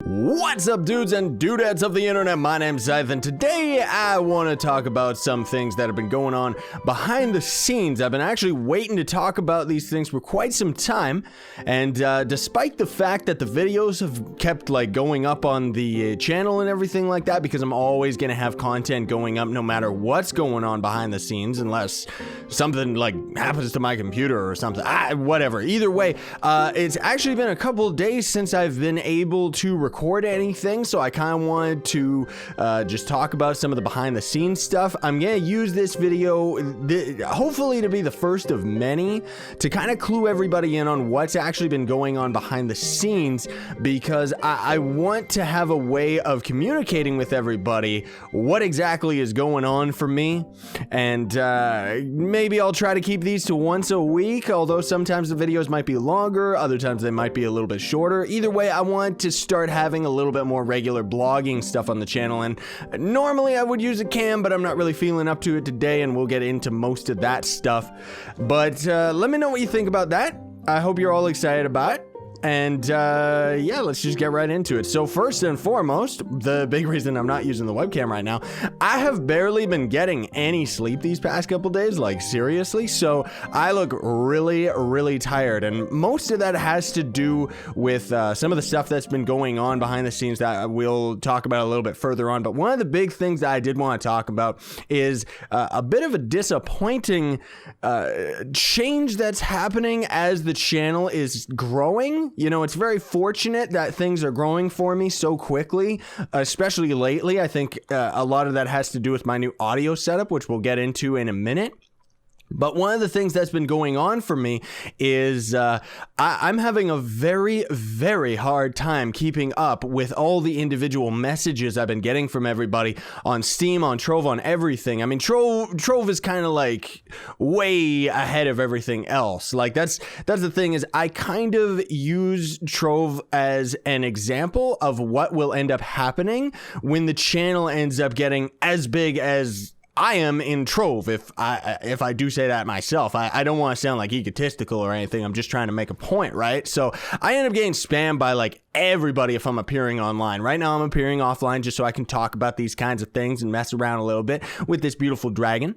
What's up, dudes and dudettes of the internet? My name's Scythe, and today I want to talk about some things that have been going on behind the scenes. I've been actually waiting to talk about these things for quite some time, and despite the fact that the videos have kept going up on the channel and everything like that, because I'm always going to have content going up no matter what's going on behind the scenes, unless something happens to my computer or something, whatever. Either way, it's actually been a couple days since I've been able to record anything, so I kind of wanted to just talk about some of the behind the scenes stuff. I'm gonna use this video hopefully to be the first of many to kind of clue everybody in on what's actually been going on behind the scenes, because I want to have a way of communicating with everybody what exactly is going on for me. And maybe I'll try to keep these to once a week, although sometimes the videos might be longer, other times they might be a little bit shorter. Either way, I want to start having a little bit more regular blogging stuff on the channel, and normally I would use a cam, but I'm not really feeling up to it today, and we'll get into most of that stuff. But let me know what you think about that. I hope you're all excited about it. And yeah, let's just get right into it. So first and foremost, the big reason I'm not using the webcam right now, I have barely been getting any sleep these past couple days, seriously. So I look really tired, and most of that has to do with some of the stuff that's been going on behind the scenes that we'll talk about a little bit further on. But one of the big things that I did want to talk about is a bit of a disappointing change that's happening as the channel is growing. You know, it's very fortunate that things are growing for me so quickly, especially lately. I think a lot of that has to do with my new audio setup, which we'll get into in a minute. But one of the things that's been going on for me is I'm having a very hard time keeping up with all the individual messages I've been getting from everybody on Steam, on Trove, on everything. I mean, Trove is kind of way ahead of everything else. That's the thing, is I kind of use Trove as an example of what will end up happening when the channel ends up getting as big as I am in Trove, if I do say that myself. I don't want to sound egotistical or anything. I'm just trying to make a point, right? So I end up getting spammed by everybody if I'm appearing online. Right now I'm appearing offline just so I can talk about these kinds of things and mess around a little bit with this beautiful dragon.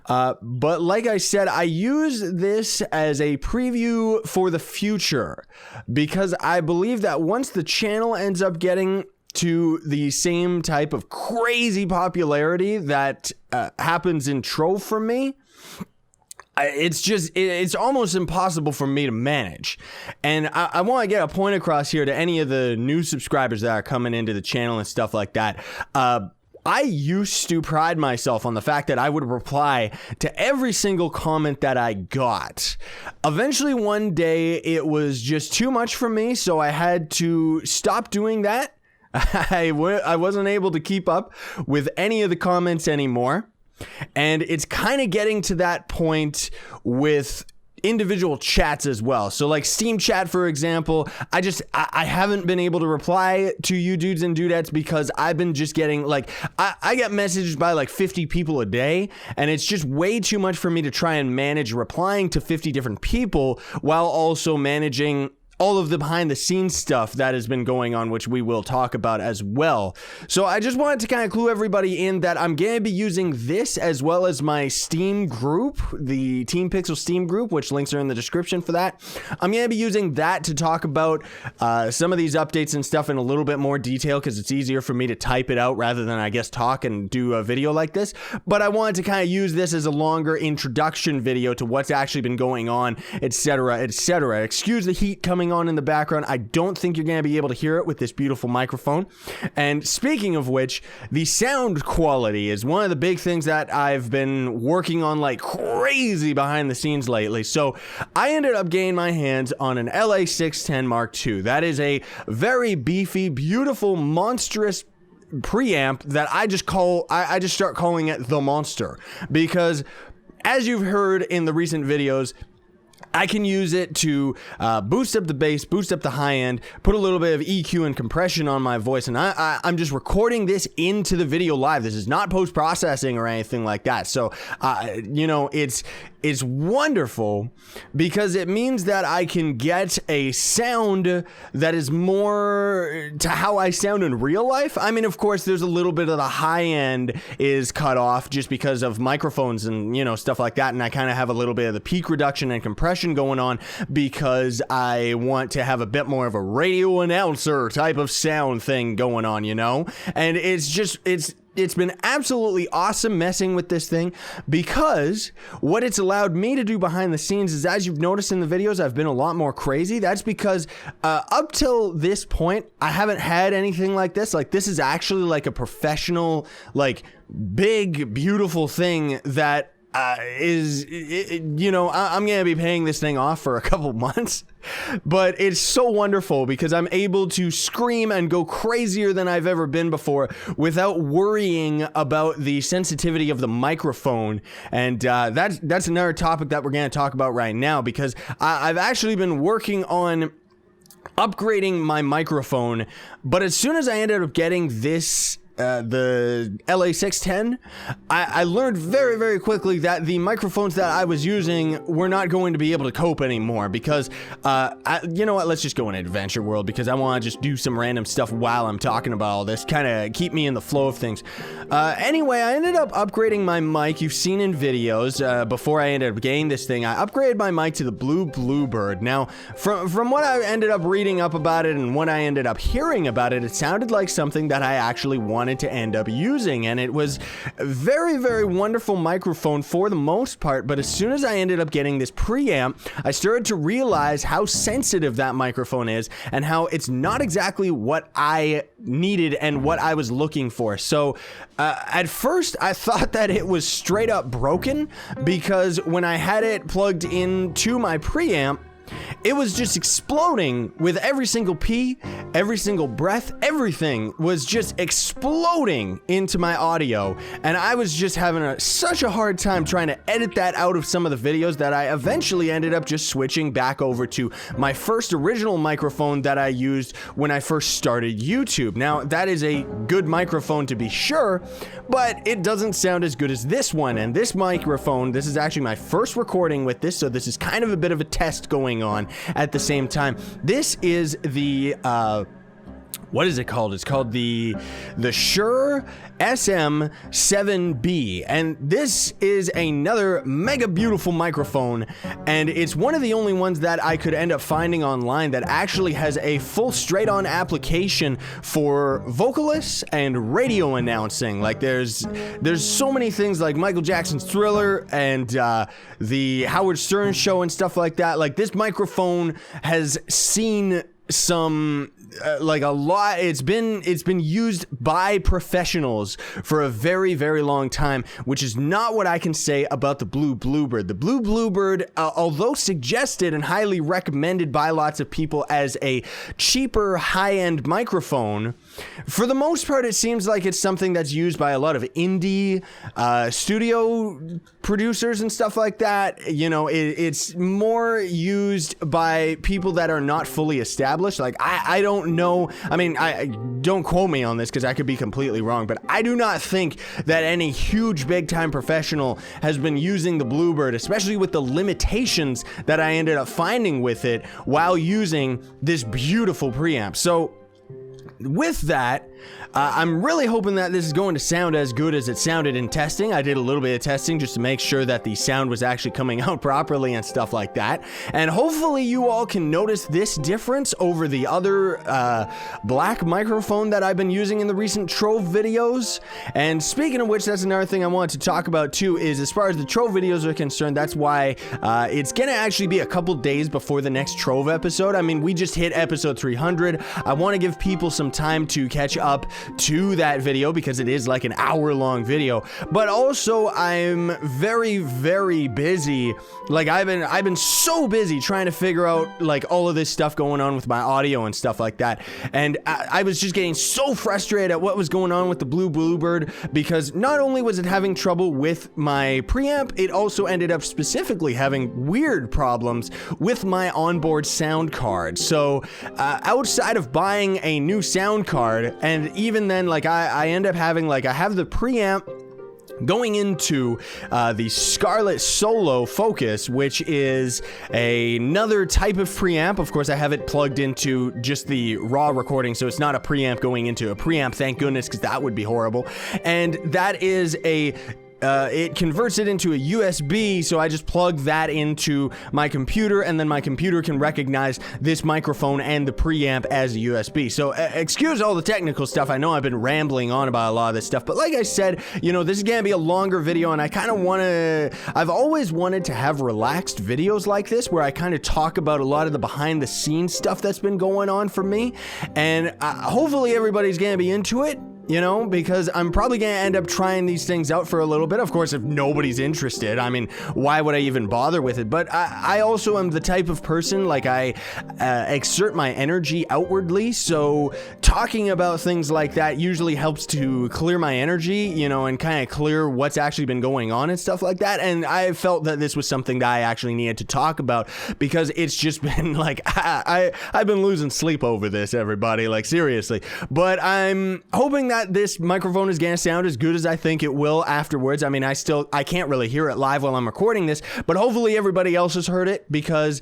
But like I said, I use this as a preview for the future, because I believe that once the channel ends up getting to the same type of crazy popularity that happens in Trove for me, it's almost impossible for me to manage. And I want to get a point across here to any of the new subscribers that are coming into the channel and stuff like that. I used to pride myself on the fact that I would reply to every single comment that I got. Eventually one day it was just too much for me, so I had to stop doing that. I wasn't able to keep up with any of the comments anymore, and it's kind of getting to that point with individual chats as well. So Steam chat, for example, I haven't been able to reply to you dudes and dudettes because I've been just getting I get messaged by 50 people a day, and it's just way too much for me to try and manage replying to 50 different people while also managing all of the behind the scenes stuff that has been going on, which we will talk about as well. So I just wanted to kind of clue everybody in that I'm going to be using this as well as my Steam group, the Team Pixel Steam group, which links are in the description for that. I'm going to be using that to talk about some of these updates and stuff in a little bit more detail, because it's easier for me to type it out rather than, I guess, talk and do a video like this. But I wanted to kind of use this as a longer introduction video to what's actually been going on, etc., etc. Excuse the heat coming on in the background. I don't think you're going to be able to hear it with this beautiful microphone. And speaking of which, the sound quality is one of the big things that I've been working on crazy behind the scenes lately. So I ended up getting my hands on an LA610 Mark II. That is a very beefy, beautiful, monstrous preamp that I just start calling it the Monster, because as you've heard in the recent videos, I can use it to boost up the bass, boost up the high end, put a little bit of EQ and compression on my voice, and I'm just recording this into the video live. This is not post-processing or anything like that. So, you know, it's is wonderful because it means that I can get a sound that is more to how I sound in real life. I mean, of course, there's a little bit of the high end is cut off just because of microphones and, you know, stuff like that. And I kind of have a little bit of the peak reduction and compression going on because I want to have a bit more of a radio announcer type of sound thing going on, you know? And it's been absolutely awesome messing with this thing because what it's allowed me to do behind the scenes is, as you've noticed in the videos, I've been a lot more crazy. That's because up till this point, I haven't had anything like this. Like, this is actually like a professional, like, big, beautiful thing that you know, I'm gonna be paying this thing off for a couple months, but it's so wonderful because I'm able to scream and go crazier than I've ever been before without worrying about the sensitivity of the microphone. And that's another topic that we're gonna talk about right now, because I've actually been working on upgrading my microphone, but as soon as I ended up getting this the LA610, I learned very, very quickly that the microphones that I was using were not going to be able to cope anymore because, you know what, let's just go in adventure world because I want to just do some random stuff while I'm talking about all this, kind of keep me in the flow of things. Anyway, I ended up upgrading my mic. You've seen in videos, before I ended up getting this thing, I upgraded my mic to the Blue Bluebird. Now, from what I ended up reading up about it and what I ended up hearing about it, it sounded like something that I actually wanted to end up using, and it was a very, very wonderful microphone for the most part. But as soon as I ended up getting this preamp, I started to realize how sensitive that microphone is and how it's not exactly what I needed and what I was looking for. So at first I thought that it was straight up broken because when I had it plugged into my preamp, it was just exploding with every single pee, every single breath. Everything was just exploding into my audio, and I was just having such a hard time trying to edit that out of some of the videos that I eventually ended up just switching back over to my first original microphone that I used when I first started YouTube. Now, that is a good microphone to be sure, but it doesn't sound as good as this one. And this microphone, this is actually my first recording with this, so this is kind of a bit of a test going on at the same time. This is the what is it called? It's called the Shure SM7B, and this is another mega beautiful microphone, and it's one of the only ones that I could end up finding online that actually has a full straight-on application for vocalists and radio announcing. Like, there's so many things like Michael Jackson's Thriller and the Howard Stern show and stuff like that. Like, this microphone has seen some like a lot. It's been used by professionals for a very, very long time, which is not what I can say about the Blue Bluebird. The Blue Bluebird, although suggested and highly recommended by lots of people as a cheaper high-end microphone, for the most part it seems like it's something that's used by a lot of indie studio producers and stuff like that. You know, it's more used by people that are not fully established. Like, I don't know. I mean, I don't quote me on this because I could be completely wrong, but I do not think that any huge big time professional has been using the Bluebird, especially with the limitations that I ended up finding with it while using this beautiful preamp. So with that, I'm really hoping that this is going to sound as good as it sounded in testing. I did a little bit of testing just to make sure that the sound was actually coming out properly and stuff like that. And hopefully you all can notice this difference over the other black microphone that I've been using in the recent Trove videos. And speaking of which, that's another thing I wanted to talk about too, is as far as the Trove videos are concerned, that's why it's gonna actually be a couple days before the next Trove episode. I mean, we just hit episode 300. I want to give people some time to catch up to that video because it is like an hour-long video, but also I'm very, very busy. Like, I've been so busy trying to figure out like all of this stuff going on with my audio and stuff like that, and I was just getting so frustrated at what was going on with the Blue Bluebird because not only was it having trouble with my preamp, it also ended up specifically having weird problems with my onboard sound card. So outside of buying a new sound card, and even then, like, I end up having, like, I have the preamp going into the Scarlett Solo Focus, which is another type of preamp. Of course, I have it plugged into just the raw recording, so it's not a preamp going into a preamp, thank goodness, because that would be horrible. And that is it converts it into a USB, so I just plug that into my computer, and then my computer can recognize this microphone and the preamp as a USB. So excuse all the technical stuff. I know I've been rambling on about a lot of this stuff, but like I said, you know, this is gonna be a longer video, and I kind of I've always wanted to have relaxed videos like this where I kind of talk about a lot of the behind the scenes stuff that's been going on for me, and hopefully everybody's gonna be into it. You know, because I'm probably going to end up trying these things out for a little bit. Of course, if nobody's interested, I mean, why would I even bother with it? But I also am the type of person, like, I exert my energy outwardly. So talking about things like that usually helps to clear my energy, you know, and kind of clear what's actually been going on and stuff like that. And I felt that this was something that I actually needed to talk about, because it's just been like, I've been losing sleep over this, everybody, like, seriously. But I'm hoping that this microphone is gonna sound as good as I think it will afterwards. I mean, I can't really hear it live while I'm recording this, but hopefully everybody else has heard it, because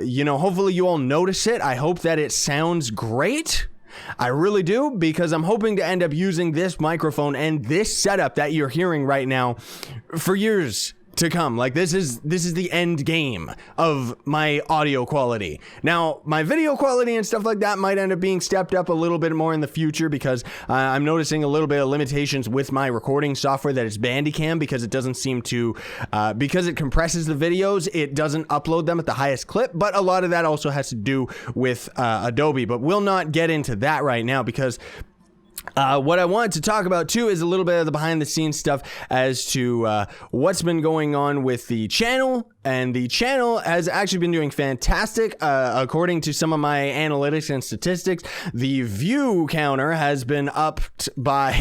you know, hopefully you all notice it. I hope that it sounds great. I really do, because I'm hoping to end up using this microphone and this setup that you're hearing right now for years to come. Like, this is the end game of my audio quality. Now, my video quality and stuff like that might end up being stepped up a little bit more in the future, because I'm noticing a little bit of limitations with my recording software that is Bandicam, because it doesn't seem to, because it compresses the videos, it doesn't upload them at the highest clip. But a lot of that also has to do with Adobe, but we'll not get into that right now, because what I wanted to talk about too is a little bit of the behind the scenes stuff as to what's been going on with the channel. And the channel has actually been doing fantastic. According to some of my analytics and statistics, the view counter has been upped by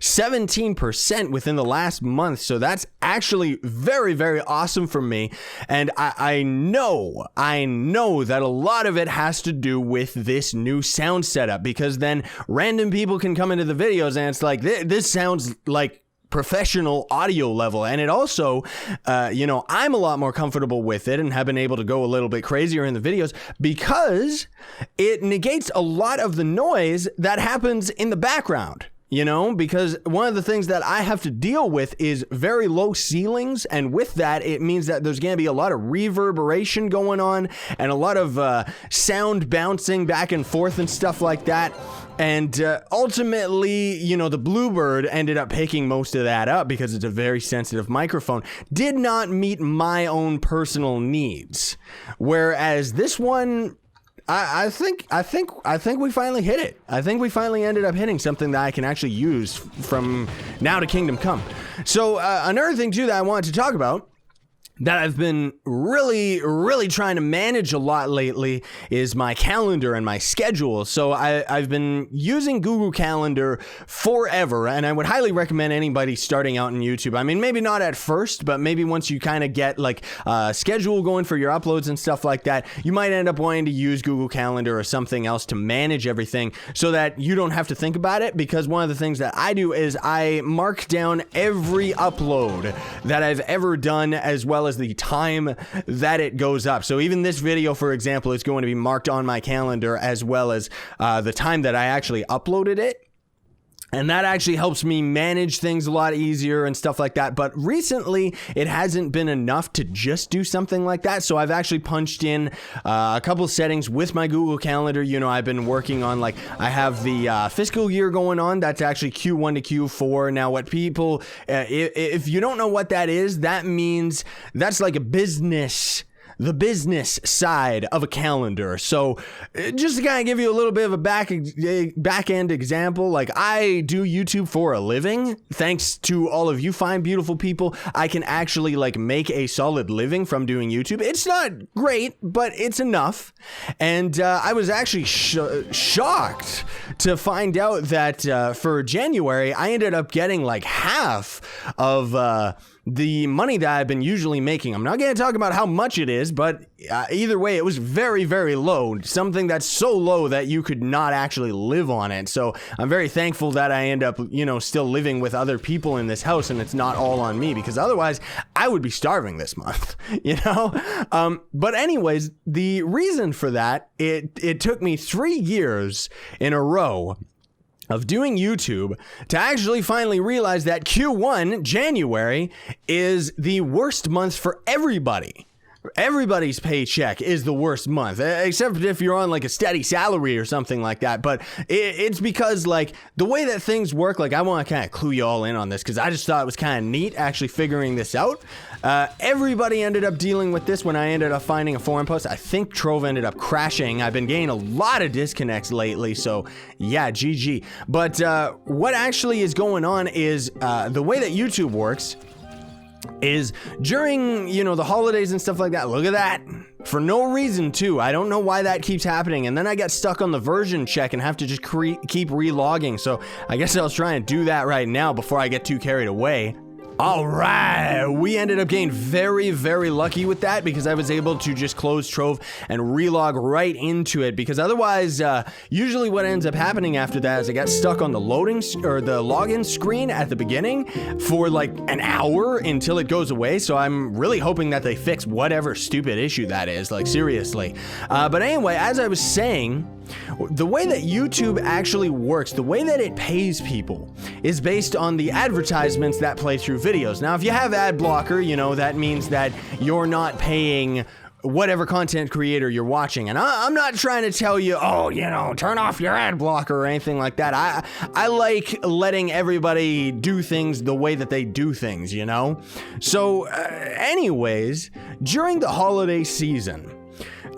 17% within the last month. So that's actually very, very awesome for me. And I know that a lot of it has to do with this new sound setup, because then random people can come into the videos and it's like, this sounds like professional audio level. And it also, you know, I'm a lot more comfortable with it and have been able to go a little bit crazier in the videos, because it negates a lot of the noise that happens in the background. You know, because one of the things that I have to deal with is very low ceilings, and with that, it means that there's going to be a lot of reverberation going on and a lot of sound bouncing back and forth and stuff like that. And ultimately, you know, the Bluebird ended up picking most of that up, because it's a very sensitive microphone, did not meet my own personal needs. Whereas this one, I think we finally hit it. I think we finally ended up hitting something that I can actually use from now to Kingdom Come. So another thing too that I wanted to talk about, that I've been really trying to manage a lot lately, is my calendar and my schedule. So I've been using Google Calendar forever, and I would highly recommend anybody starting out in YouTube. I mean, maybe not at first, but maybe once you kind of get like a schedule going for your uploads and stuff like that, you might end up wanting to use Google Calendar or something else to manage everything, so that you don't have to think about it. Because one of the things that I do is I mark down every upload that I've ever done, as well as the time that it goes up. So even this video, for example, is going to be marked on my calendar, as well as the time that I actually uploaded it. And that actually helps me manage things a lot easier and stuff like that. But recently, it hasn't been enough to just do something like that. So I've actually punched in a couple settings with my Google Calendar. You know, I've been working on, like, I have the fiscal year going on. That's actually Q1 to Q4. Now, what people, if you don't know what that is, that means that's like a business, the business side of a calendar. So just to kind of give you a little bit of a back end example, like, I do YouTube for a living. Thanks to all of you fine, beautiful people, I can actually like make a solid living from doing YouTube. It's not great, but it's enough. And I was actually shocked to find out that for January, I ended up getting like half of the money that I've been usually making. I'm not going to talk about how much it is, but either way, it was very, very low. Something that's so low that you could not actually live on it. So I'm very thankful that I end up, still living with other people in this house and it's not all on me, because otherwise I would be starving this month, But anyways, the reason for that, it took me 3 years in a row of doing YouTube to actually finally realize that Q1, January, is the worst month for everybody. Everybody's paycheck is the worst month, except if you're on like a steady salary or something like that. But it's because like the way that things work, like I want to kind of clue you all in on this because I just thought it was kind of neat actually figuring this out. Everybody ended up dealing with this when I ended up finding a forum post. I think Trove ended up crashing. I've been getting a lot of disconnects lately, so yeah, GG. But what actually is going on is the way that YouTube works is during, the holidays and stuff like that. Look at that. For no reason, too. I don't know why that keeps happening. And then I get stuck on the version check and have to just keep relogging. So I guess I'll try and do that right now before I get too carried away. All right, we ended up getting very, very lucky with that because I was able to just close Trove and relog right into it, because otherwise, usually what ends up happening after that is I got stuck on the login screen at the beginning for like an hour until it goes away. So I'm really hoping that they fix whatever stupid issue that is, like seriously. But anyway, as I was saying, the way that YouTube actually works, the way that it pays people is based on the advertisements that play through videos. Now, if you have ad blocker, that means that you're not paying whatever content creator you're watching. And I'm not trying to tell you, turn off your ad blocker or anything like that. I like letting everybody do things the way that they do things, So anyways, during the holiday season,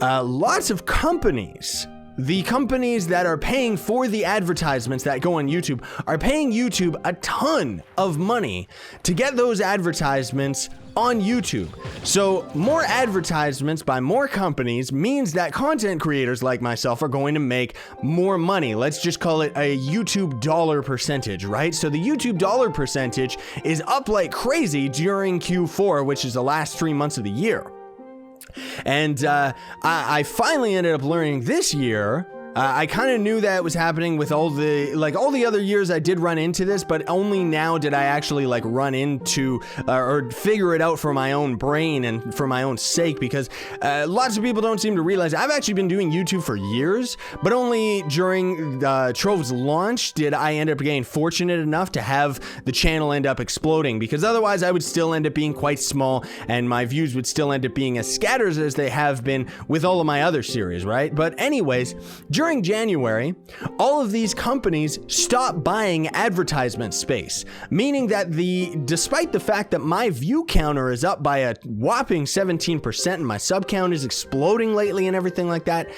lots of companies, the companies that are paying for the advertisements that go on YouTube, are paying YouTube a ton of money to get those advertisements on YouTube. So more advertisements by more companies means that content creators like myself are going to make more money. Let's just call it a YouTube dollar percentage, right? So the YouTube dollar percentage is up like crazy during Q4, which is the last 3 months of the year. And I finally ended up learning this year. I kind of knew that it was happening with all the other years I did run into this, but only now did I actually run into or figure it out for my own brain and for my own sake, because lots of people don't seem to realize I've actually been doing YouTube for years, but only during Trove's launch did I end up getting fortunate enough to have the channel end up exploding, because otherwise I would still end up being quite small and my views would still end up being as scattered as they have been with all of my other series, right? But anyways, during January, all of these companies stopped buying advertisement space, meaning that despite the fact that my view counter is up by a whopping 17% and my sub count is exploding lately and everything like that,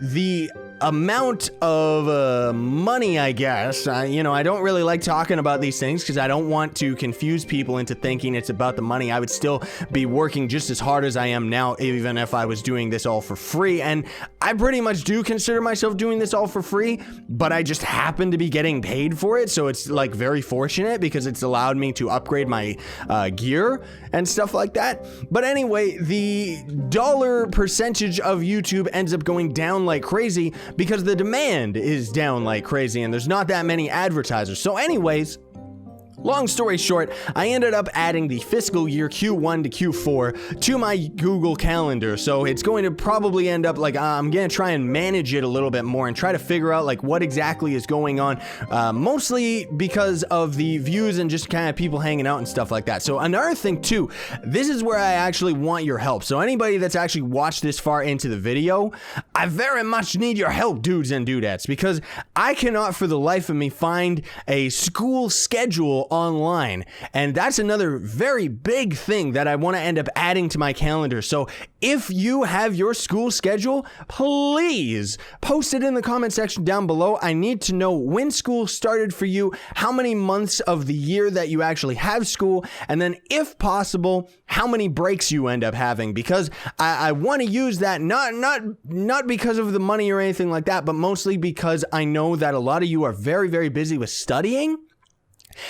the amount of money, I guess, I don't really like talking about these things because I don't want to confuse people into thinking it's about the money. I would still be working just as hard as I am now, even if I was doing this all for free. And I pretty much do consider myself doing this all for free, but I just happen to be getting paid for it. So it's very fortunate because it's allowed me to upgrade my gear and stuff like that. But anyway, the dollar percentage of YouTube ends up going down like crazy because the demand is down like crazy and there's not that many advertisers. So anyways, long story short, I ended up adding the fiscal year Q1 to Q4 to my Google Calendar. So it's going to probably end up I'm going to try and manage it a little bit more and try to figure out what exactly is going on, mostly because of the views and just kind of people hanging out and stuff like that. So another thing too, this is where I actually want your help. So anybody that's actually watched this far into the video, I very much need your help, dudes and dudettes, because I cannot for the life of me find a school schedule online, and that's another very big thing that I want to end up adding to my calendar. So if you have your school schedule, please post it in the comment section down below. I need to know when school started for you, how many months of the year that you actually have school, and then if possible, how many breaks you end up having, because I want to use that not because of the money or anything like that, but mostly because I know that a lot of you are very, very busy with studying.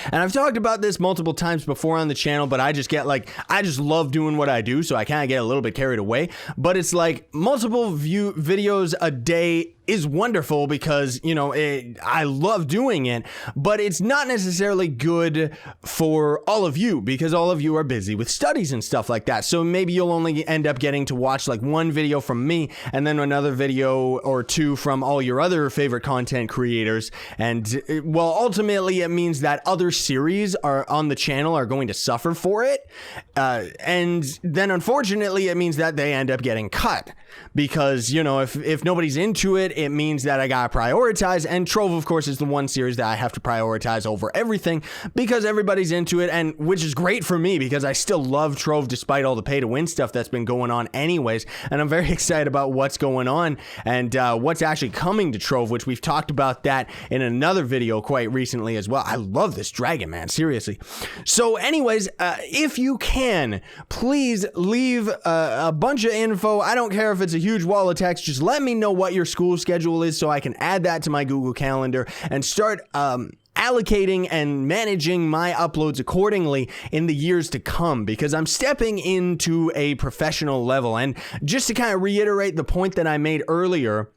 And I've talked about this multiple times before on the channel, but I just love doing what I do, so I kind of get a little bit carried away. But it's like multiple videos a day is wonderful because, you know, I love doing it, but it's not necessarily good for all of you because all of you are busy with studies and stuff like that. So maybe you'll only end up getting to watch like one video from me and then another video or two from all your other favorite content creators. And well, ultimately it means that other series are on the channel are going to suffer for it. And then unfortunately it means that they end up getting cut because, you know, if nobody's into it, it means that I gotta prioritize, and Trove, of course, is the one series that I have to prioritize over everything because everybody's into it, and which is great for me because I still love Trove despite all the pay-to-win stuff that's been going on anyways, and I'm very excited about what's going on and what's actually coming to Trove, which we've talked about that in another video quite recently as well. I love this dragon, man, seriously. So anyways, if you can, please leave a bunch of info. I don't care if it's a huge wall of text, just let me know what your school schedule is so I can add that to my Google Calendar and start allocating and managing my uploads accordingly in the years to come because I'm stepping into a professional level. And just to kind of reiterate the point that I made earlier,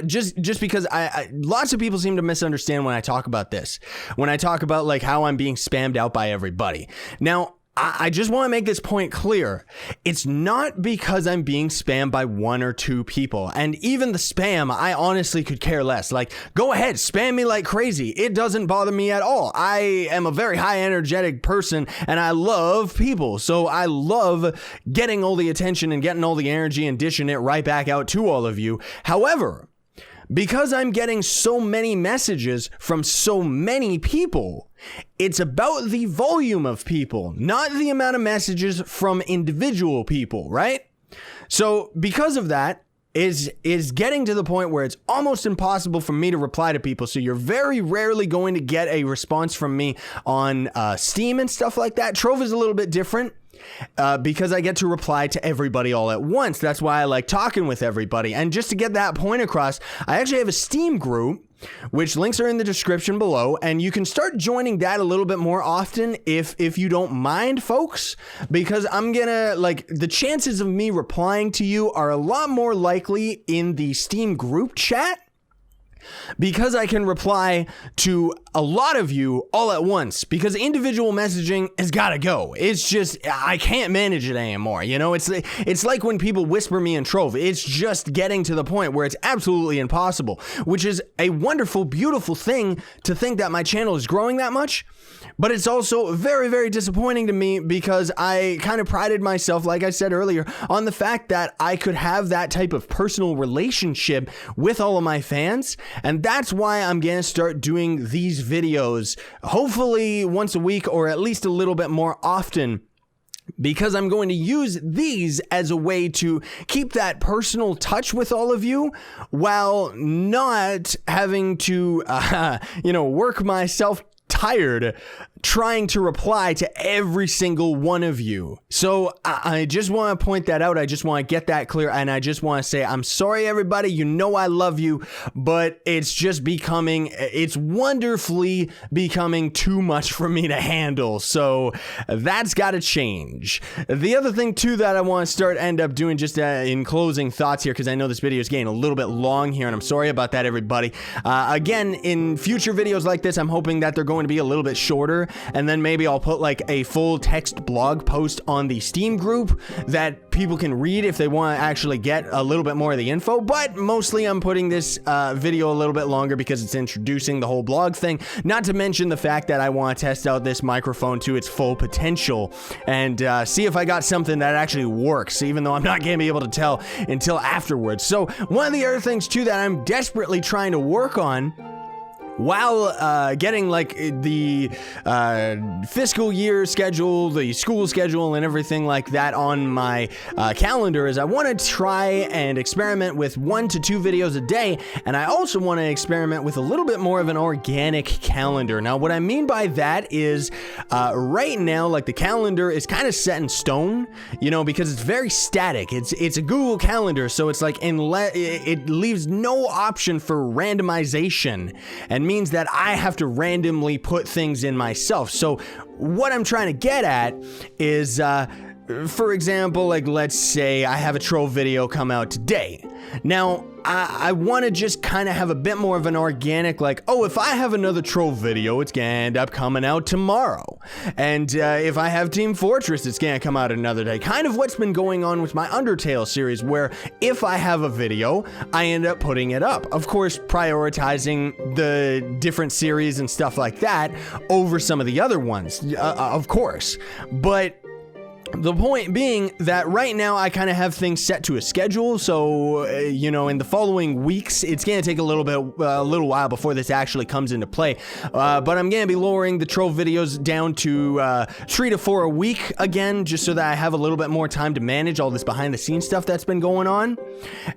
just because lots of people seem to misunderstand when I talk about this, when I talk about like how I'm being spammed out by everybody. Now, I just want to make this point clear. It's not because I'm being spammed by one or two people. And even the spam, I honestly could care less. Like, go ahead, spam me like crazy. It doesn't bother me at all. I am a very high energetic person and I love people. So I love getting all the attention and getting all the energy and dishing it right back out to all of you. However, because I'm getting so many messages from so many people, it's about the volume of people, not the amount of messages from individual people, right? So because of that, is getting to the point where it's almost impossible for me to reply to people. So you're very rarely going to get a response from me on Steam and stuff like that. Trove is a little bit different. Because I get to reply to everybody all at once. That's why I like talking with everybody. And just to get that point across, I actually have a Steam group, which links are in the description below, and you can start joining that a little bit more often if you don't mind, folks, because I'm gonna, like, the chances of me replying to you are a lot more likely in the Steam group chat, because I can reply to a lot of you all at once, because individual messaging has got to go. It's just, I can't manage it anymore. You know, it's like when people whisper me in Trove. It's just getting to the point where it's absolutely impossible, which is a wonderful, beautiful thing to think that my channel is growing that much. But it's also very, very disappointing to me because I kind of prided myself, like I said earlier, on the fact that I could have that type of personal relationship with all of my fans. And that's why I'm going to start doing these videos, hopefully once a week or at least a little bit more often, because I'm going to use these as a way to keep that personal touch with all of you while not having to, work myself tired trying to reply to every single one of you. So I just want to point that out. I just want to get that clear. And I just want to say, I'm sorry, everybody. You know, I love you, but it's just it's wonderfully becoming too much for me to handle. So that's got to change. The other thing too, that I want to end up doing just in closing thoughts here, because I know this video is getting a little bit long here and I'm sorry about that, everybody. Again, in future videos like this, I'm hoping that they're going to be a little bit shorter, and then maybe I'll put like a full text blog post on the Steam group that people can read if they want to actually get a little bit more of the info. But mostly I'm putting this video a little bit longer because it's introducing the whole blog thing, not to mention the fact that I want to test out this microphone to its full potential and see if I got something that actually works, even though I'm not going to be able to tell until afterwards. So one of the other things too that I'm desperately trying to work on while getting like the fiscal year schedule, the school schedule, and everything like that on my calendar, is I want to try and experiment with 1 to 2 videos a day, and I also want to experiment with a little bit more of an organic calendar. Now, what I mean by that is right now, like, the calendar is kind of set in stone, you know, because it's very static. It's a Google Calendar, so it's like it leaves no option for randomization. And means that I have to randomly put things in myself. So what I'm trying to get at is, for example, like let's say I have a troll video come out today. Now, I want to just kind of have a bit more of an organic, like, oh, if I have another troll video, it's going to end up coming out tomorrow. And if I have Team Fortress, it's going to come out another day. Kind of what's been going on with my Undertale series, where if I have a video, I end up putting it up. Of course, prioritizing the different series and stuff like that over some of the other ones, of course. But the point being that right now I kind of have things set to a schedule, so you know, in the following weeks it's gonna take a little while before this actually comes into play. But I'm gonna be lowering the troll videos down to 3 to 4 a week again, just so that I have a little bit more time to manage all this behind the scenes stuff that's been going on.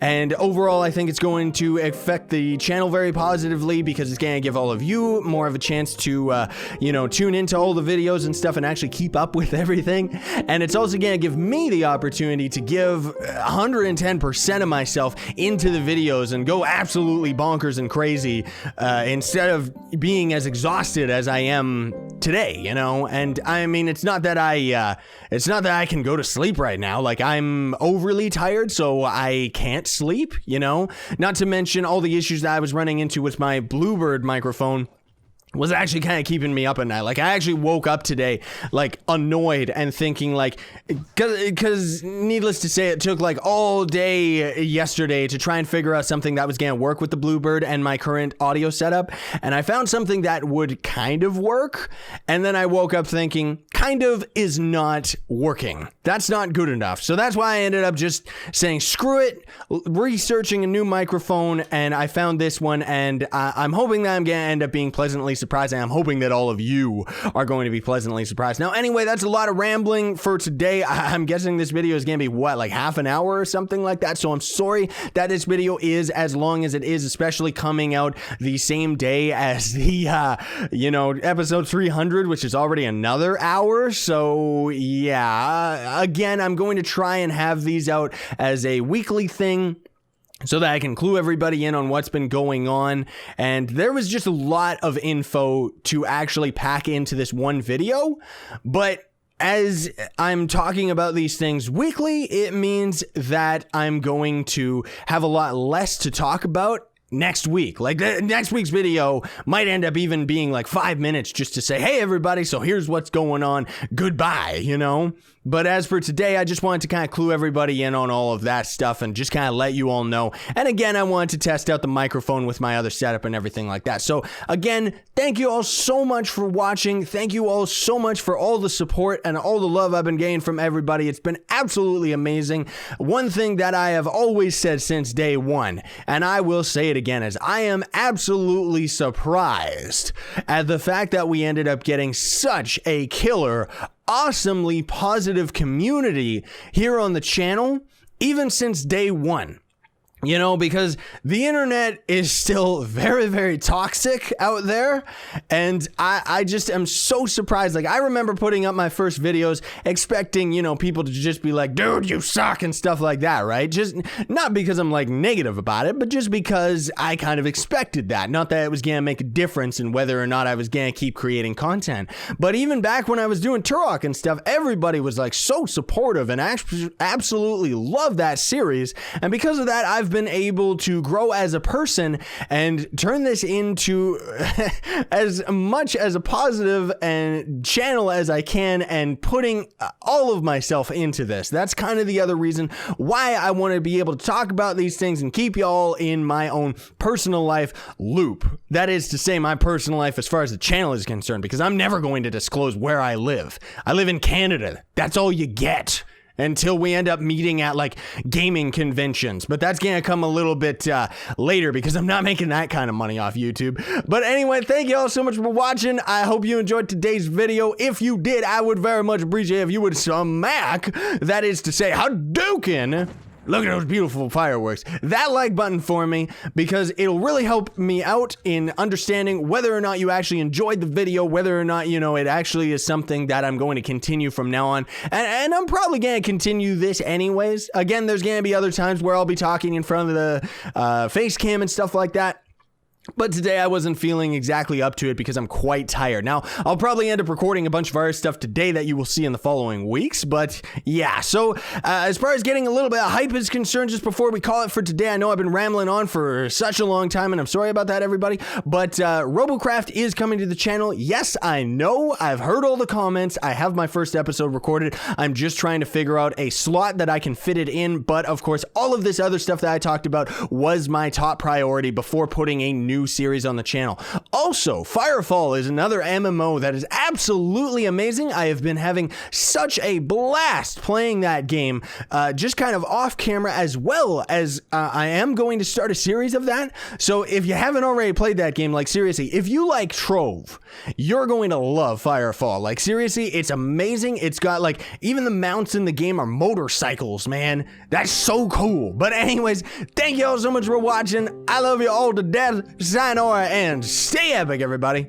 And overall, I think it's going to affect the channel very positively, because it's gonna give all of you more of a chance to you know, tune into all the videos and stuff and actually keep up with everything. And it's also going to give me the opportunity to give 110% of myself into the videos and go absolutely bonkers and crazy, instead of being as exhausted as I am today, you know. And I mean, it's not that I can go to sleep right now. Like, I'm overly tired, so I can't sleep, you know. Not to mention all the issues that I was running into with my Bluebird microphone was actually kind of keeping me up at night. Like, I actually woke up today, like, annoyed and thinking, like, because needless to say, it took, like, all day yesterday to try and figure out something that was going to work with the Bluebird and my current audio setup. And I found something that would kind of work. And then I woke up thinking, kind of is not working. That's not good enough. So that's why I ended up just saying, screw it, researching a new microphone. And I found this one, and I'm hoping that I'm going to end up being pleasantly surprised, and I'm hoping that all of you are going to be pleasantly surprised. Now, anyway, that's a lot of rambling for today. I'm guessing this video is going to be, what, like half an hour or something like that, so I'm sorry that this video is as long as it is, especially coming out the same day as the, you know, episode 300, which is already another hour, so yeah. Again, I'm going to try and have these out as a weekly thing, so that I can clue everybody in on what's been going on. And there was just a lot of info to actually pack into this one video. But as I'm talking about these things weekly, it means that I'm going to have a lot less to talk about next week. Like, next week's video might end up even being like 5 minutes just to say, hey everybody, so here's what's going on, goodbye, you know. But as for today, I just wanted to kind of clue everybody in on all of that stuff and just kind of let you all know. And again, I wanted to test out the microphone with my other setup and everything like that. So again, thank you all so much for watching. Thank you all so much for all the support and all the love I've been getting from everybody. It's been absolutely amazing. One thing that I have always said since day one, and I will say it again, is I am absolutely surprised at the fact that we ended up getting such a killer, awesomely positive community here on the channel, even since day one. You know, because the internet is still very, very toxic out there. And I just am so surprised. Like, I remember putting up my first videos expecting, you know, people to just be like, dude, you suck and stuff like that, right? Just not because I'm like negative about it, but just because I kind of expected that. Not that it was going to make a difference in whether or not I was going to keep creating content. But even back when I was doing Turok and stuff, everybody was like so supportive and absolutely loved that series. And because of that, I've been able to grow as a person and turn this into as much as a positive and channel as I can, and putting all of myself into this. That's kind of the other reason why I want to be able to talk about these things and keep y'all in my own personal life loop. That is to say, my personal life as far as the channel is concerned, because I'm never going to disclose where I live. I live in Canada. That's all you get until we end up meeting at like gaming conventions. But that's gonna come a little bit later, because I'm not making that kind of money off YouTube. But anyway, thank you all so much for watching. I hope you enjoyed today's video. If you did, I would very much appreciate if you would smack, that is to say, Hadouken, look at those beautiful fireworks, that like button for me, because it'll really help me out in understanding whether or not you actually enjoyed the video, whether or not, you know, it actually is something that I'm going to continue from now on. And I'm probably going to continue this anyways. Again, there's going to be other times where I'll be talking in front of the face cam and stuff like that. But today I wasn't feeling exactly up to it because I'm quite tired. Now, I'll probably end up recording a bunch of other stuff today that you will see in the following weeks, but yeah. So, as far as getting a little bit of hype is concerned, just before we call it for today, I know I've been rambling on for such a long time, and I'm sorry about that, everybody, but Robocraft is coming to the channel. Yes, I know. I've heard all the comments. I have my first episode recorded. I'm just trying to figure out a slot that I can fit it in, but of course, all of this other stuff that I talked about was my top priority before putting a new series on the channel. Also, Firefall is another MMO that is absolutely amazing. I have been having such a blast playing that game, just kind of off camera, as well as I am going to start a series of that. So if you haven't already played that game, like seriously, if you like Trove, you're going to love Firefall. Like seriously, it's amazing. It's got like, even the mounts in the game are motorcycles, man. That's so cool. But anyways, thank you all so much for watching. I love you all to death. Sayonara and stay epic, everybody.